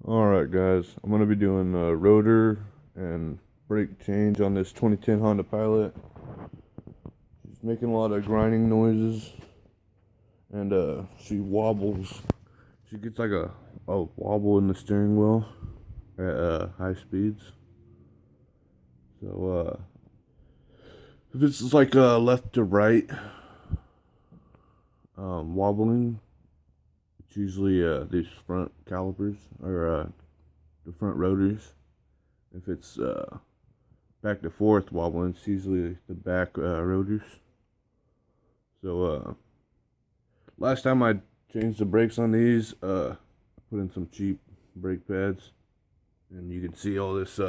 Alright guys, I'm going to be doing a rotor and brake change on this 2010 Honda Pilot. She's making a lot of grinding noises and she wobbles. She gets like a wobble in the steering wheel at high speeds. So if it's like left to right wobbling, it's usually these front calipers or the front rotors. If it's back to forth wobbling, it's usually the back rotors. So last time I changed the brakes on these, I put in some cheap brake pads, and you can see all this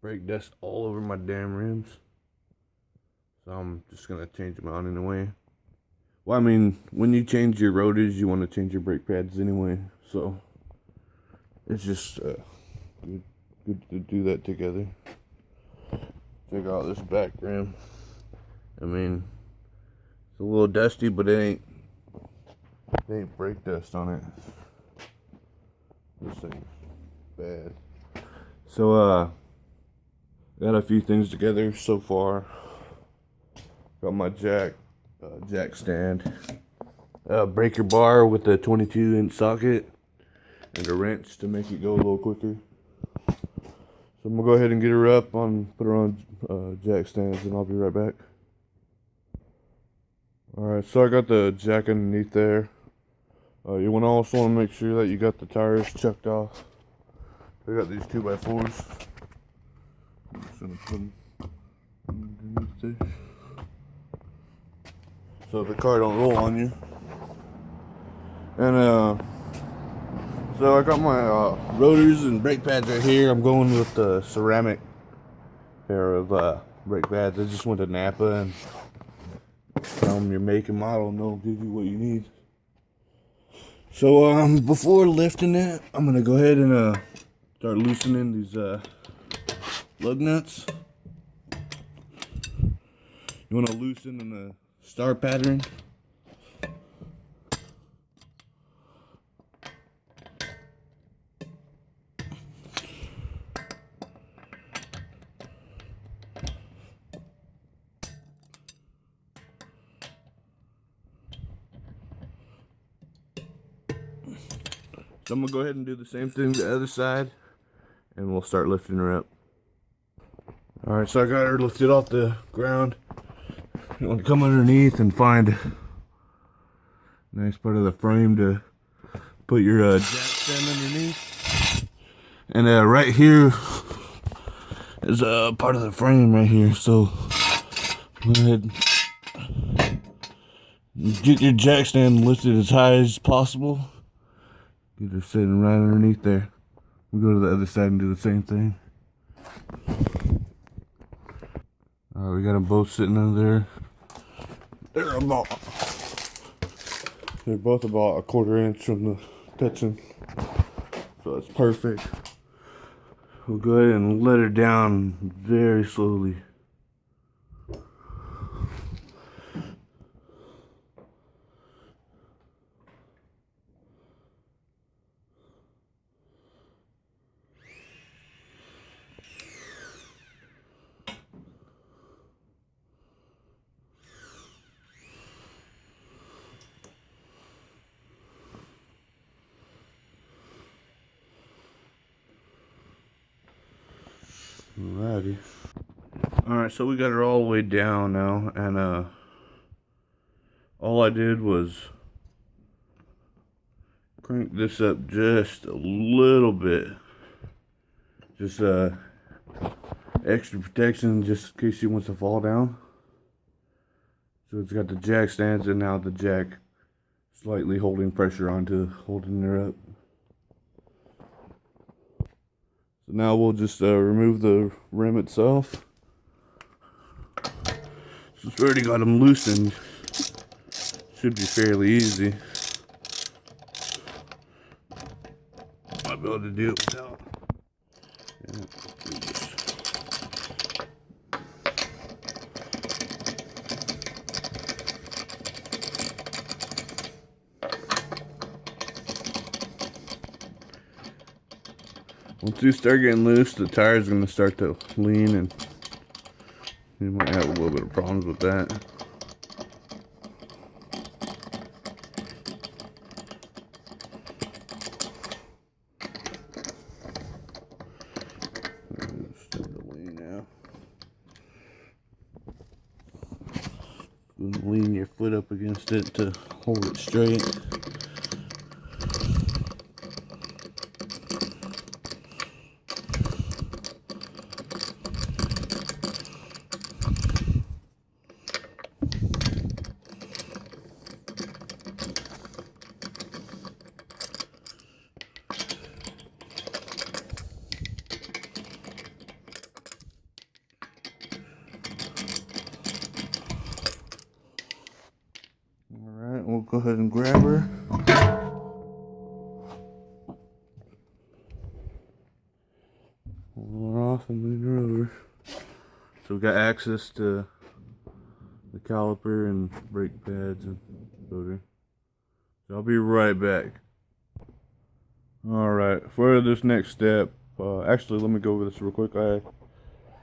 brake dust all over my damn rims. So I'm just gonna change them out anyway. Well, I mean, when you change your rotors, you want to change your brake pads anyway. So it's just good to do that together. Check out this back rim. I mean, it's a little dusty, but it ain't brake dust on it. This thing's bad. So got a few things together so far. Got my jack stand, breaker bar with a 22-inch socket, and a wrench to make it go a little quicker. So I'm gonna go ahead and get her up put her on jack stands, and I'll be right back. Alright, so I got the jack underneath there. You also want to make sure that you got the tires chucked off. I got these 2x4s. I'm just gonna put them underneath there, so the car don't roll on you. And so I got my rotors and brake pads right here. I'm going with the ceramic pair of brake pads. I just went to Napa and tell them your make and model, and they'll give you what you need. So before lifting it, I'm gonna go ahead and start loosening these lug nuts. You want to loosen in a star pattern. So I'm going to go ahead and do the same thing to the other side, and we'll start lifting her up. Alright, so I got her lifted off the ground. You want to come underneath and find a nice part of the frame to put your jack stand underneath. And right here is a part of the frame right here. So go ahead and get your jack stand lifted as high as possible. Get her sitting right underneath there. We'll go to the other side and do the same thing. Alright, we got them both sitting under there. They're both about a 1/4 inch from the touching. So that's perfect. We'll go ahead and let her down very slowly. Alrighty. Alright, so we got her all the way down now, and all I did was crank this up just a little bit. Just extra protection just in case she wants to fall down. So it's got the jack stands and now the jack slightly holding pressure onto holding her up. So now we'll just remove the rim itself. Since we already got them loosened, should be fairly easy. Might be able to do it without. Yeah, Once you start getting loose, the tire's going to start to lean, and you might have a little bit of problems with that. It's starting to lean now. You can lean your foot up against it to hold it straight. Alright, we'll go ahead and grab her. Pull her off and lean her over. So we got access to the caliper and brake pads and rotor. So I'll be right back. Alright, for this next step, actually let me go over this real quick. I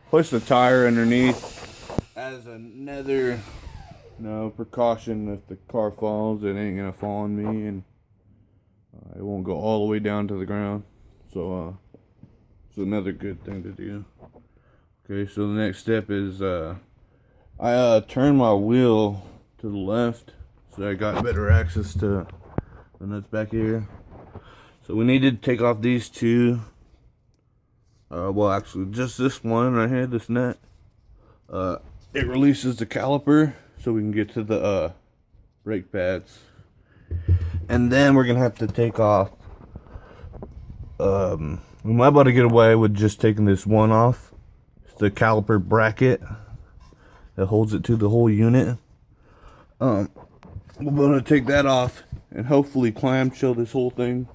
placed the tire underneath as another precaution. If the car falls, it ain't gonna fall on me, and it won't go all the way down to the ground. So it's another good thing to do. Okay, so the next step is I turned my wheel to the left so I got better access to the nuts back here. So we need to take off these two. Well, actually, just this one right here, this nut. It releases the caliper so we can get to the brake pads. And then we're gonna have to take off. We might be able to get away with just taking this one off. It's the caliper bracket that holds it to the whole unit. We're gonna take that off and hopefully clamshell this whole thing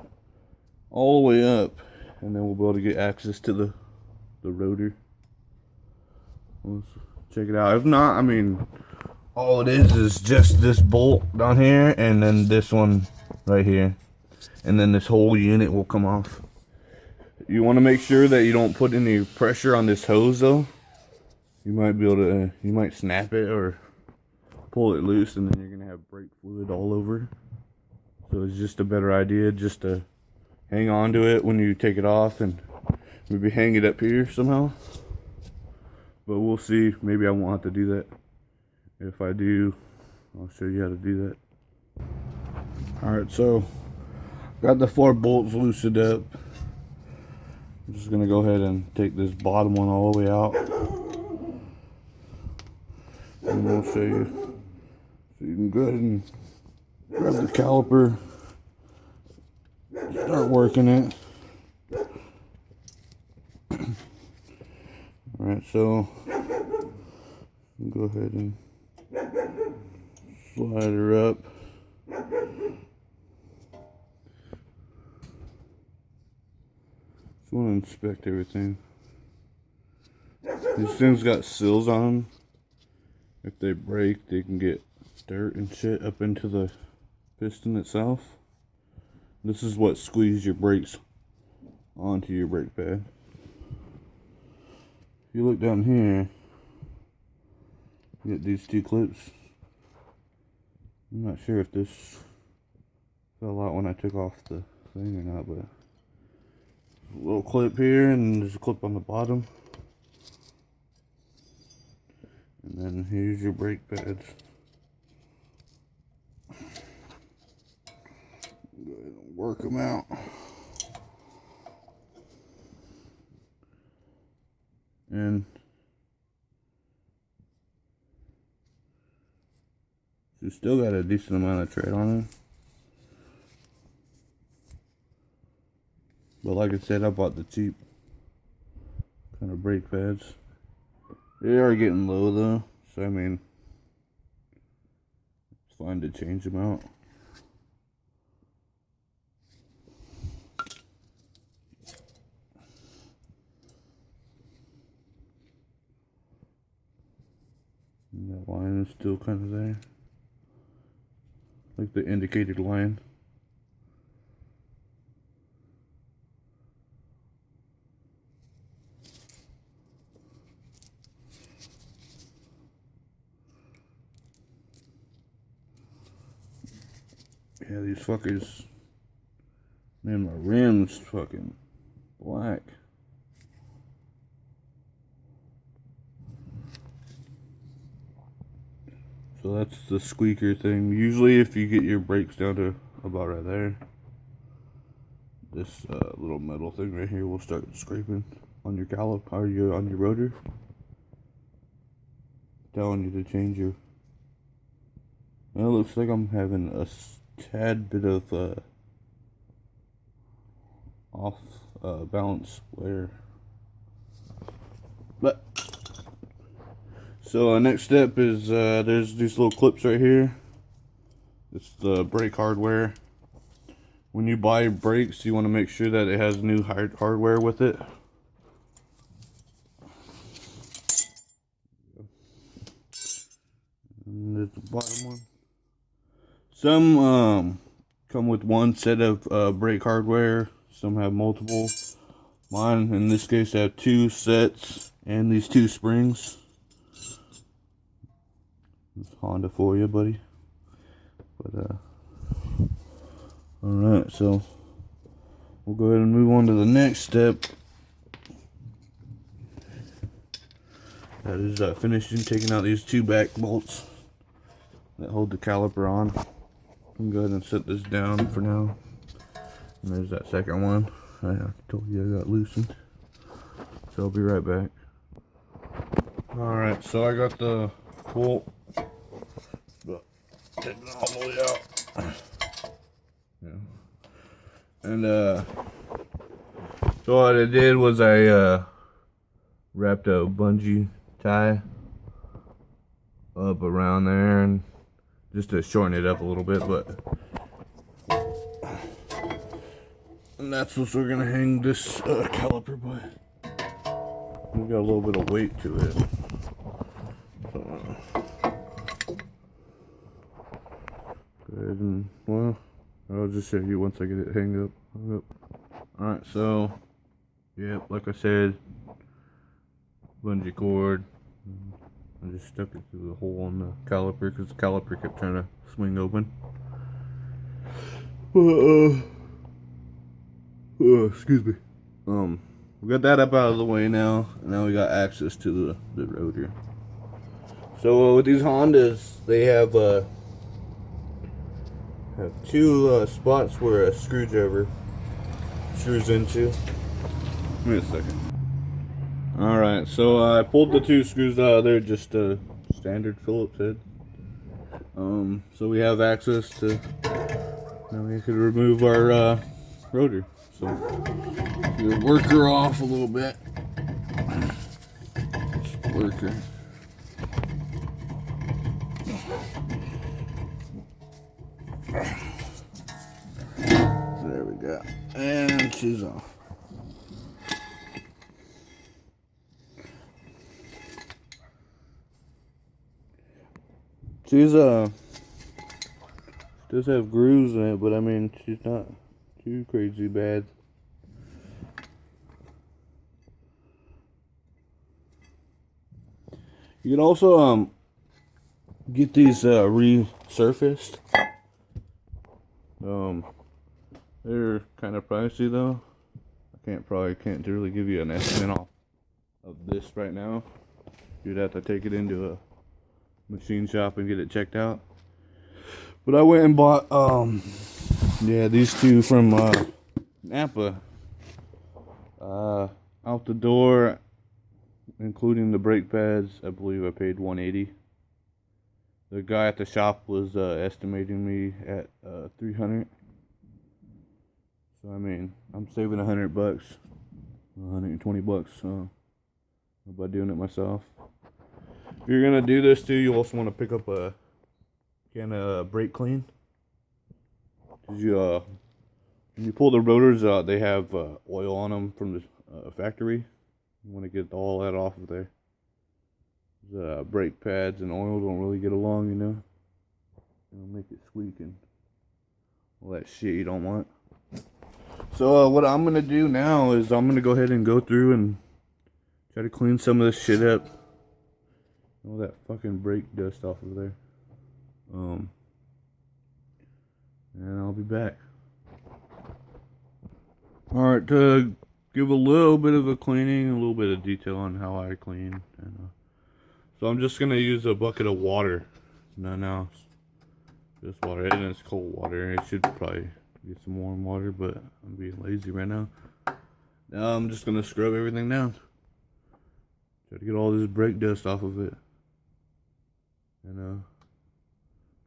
all the way up, and then we'll be able to get access to the rotor. Let's check it out. If not, I mean, all it is just this bolt down here and then this one right here, and then this whole unit will come off. You want to make sure that you don't put any pressure on this hose though. You might be able to, you might snap it or pull it loose, and then you're gonna have brake fluid all over. So it's just a better idea just to hang on to it when you take it off, and maybe hang it up here somehow. But we'll see. Maybe I won't have to do that. If I do, I'll show you how to do that. Alright, so got the 4 bolts loosened up. I'm just gonna go ahead and take this bottom one all the way out, and we'll show you. So you can go ahead and grab the caliper, start working it. Alright, so go ahead and slide her up. Just want to inspect everything. These things got seals on them. If they break, they can get dirt and shit up into the piston itself. This is what squeezes your brakes onto your brake pad. If you look down here, you get these 2 clips. I'm not sure if this fell out when I took off the thing or not, but a little clip here, and there's a clip on the bottom. And then here's your brake pads. Go ahead and work them out. And you still got a decent amount of tread on it. But like I said, I bought the cheap kind of brake pads. They are getting low though, so I mean, it's fine to change them out. And that line is still kind of there, like the indicated line. Yeah, these fuckers. Man, my rim's fucking black. So that's the squeaker thing. Usually if you get your brakes down to about right there, this little metal thing right here will start scraping on your caliper or on your rotor, telling you to change your. Well, it looks like I'm having a tad bit of off balance wear. But so next step is there's these little clips right here. It's the brake hardware. When you buy brakes, you want to make sure that it has new hardware with it. And there's the bottom one. Some come with one set of brake hardware. Some have multiple. Mine, in this case, have 2 sets and these 2 springs. It's Honda for you, buddy. But alright, so we'll go ahead and move on to the next step. That is finishing taking out these 2 back bolts that hold the caliper on. I'm go ahead and set this down for now. And there's that second one. I told you I got loosened. So I'll be right back. Alright, so I got the bolt taken all the way out. Yeah. And so what I did was I wrapped a bungee tie up around there, and just to shorten it up a little bit, and that's what we're gonna hang this caliper by. We got a little bit of weight to it. So, go ahead and, well, I'll just show you once I get it hung up. Alright, so, yeah, like I said, bungee cord. I just stuck it through the hole on the caliper because the caliper kept trying to swing open. Excuse me. We got that up out of the way now, and now we got access to the rotor. So with these Hondas, they have 2 spots where a screwdriver screws into. Give me a second. Alright, so I pulled the 2 screws out of there, just a standard Phillips head. So we have access to, now we can remove our rotor. So we'll work her off a little bit. Just work her. There we go. And she's off. She's does have grooves in it, but I mean she's not too crazy bad. You can also get these resurfaced. They're kind of pricey though. I can't really give you an estimate off of this right now. You'd have to take it into a machine shop and get it checked out. But I went and bought yeah, these 2 from Napa. Out the door, including the brake pads, I believe I paid $180. The guy at the shop was estimating me at $300. So I mean, I'm saving $100, $120 by doing it myself. If you're gonna do this too, you also want to pick up a can of brake clean. Cause when you pull the rotors out, they have oil on them from the factory. You want to get all that off of there. Brake pads and oil don't really get along, you know. It'll make it squeak and all that shit you don't want. So what I'm gonna do now is I'm gonna go ahead and go through and try to clean some of this shit up. All that fucking brake dust off of there. and I'll be back. Alright, to give a little bit of a cleaning, a little bit of detail on how I clean. So I'm just going to use a bucket of water. Nothing else. Just water, and it's cold water. I should probably get some warm water, but I'm being lazy right now. Now I'm just going to scrub everything down. Try to get all this brake dust off of it. And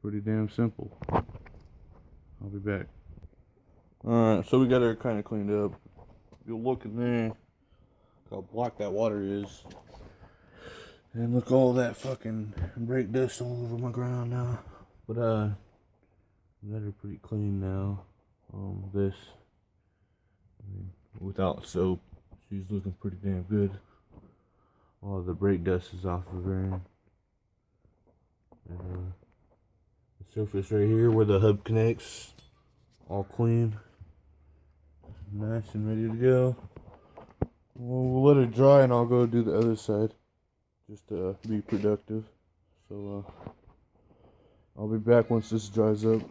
pretty damn simple. I'll be back. Alright, so we got her kind of cleaned up. You'll look in there, look how black that water is. And look, all that fucking brake dust all over my ground now. But we got her pretty clean now. This, I mean, without soap, she's looking pretty damn good. All the brake dust is off of her. And the surface right here where the hub connects, all clean, nice and ready to go. We'll let it dry and I'll go do the other side, just to be productive. So I'll be back once this dries up.